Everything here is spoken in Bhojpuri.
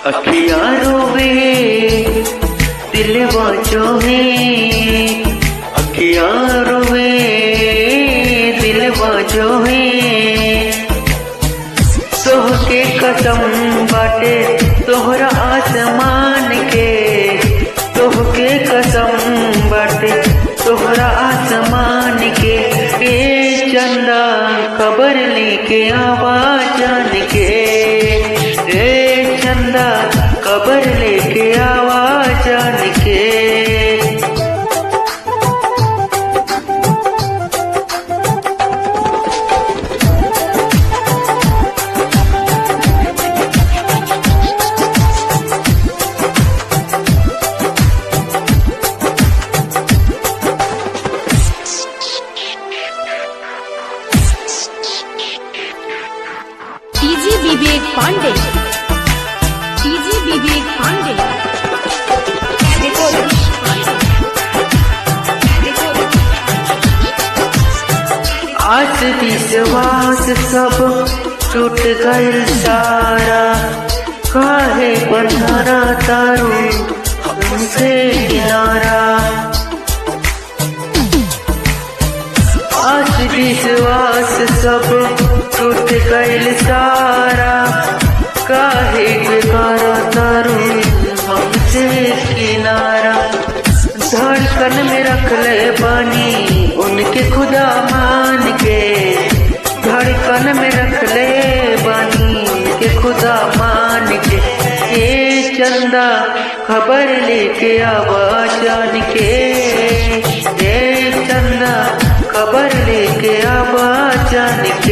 अखियाँ रोवे दिल बाजो है, अखियाँ रोवे दिल बाजो है। तोहके कसम बाटे तोहरा आसमान के, तोहके कसम बाटे तोहरा आसमान के। ए चंदा खबर लेके आवा जान के, ए चंदा खबर लेके आवा जान के। डीजे विवेक पांडे, डीजे विवेक पांडे। आस विश्वास सब टूट गइल सारा, काहे बंधारा तारू हमसे किनारा। आस विश्वास सब टूट गइल सारा, काहे बेकारा तारू हमसे किनारा। धड़कन में रख ले बानी उनके खुदा मान के, धड़कन में रख ले बानी उनके खुदा मान के। ए चंदा खबर लेके आवा जान के, ए चंदा खबर लेके आवा जान के।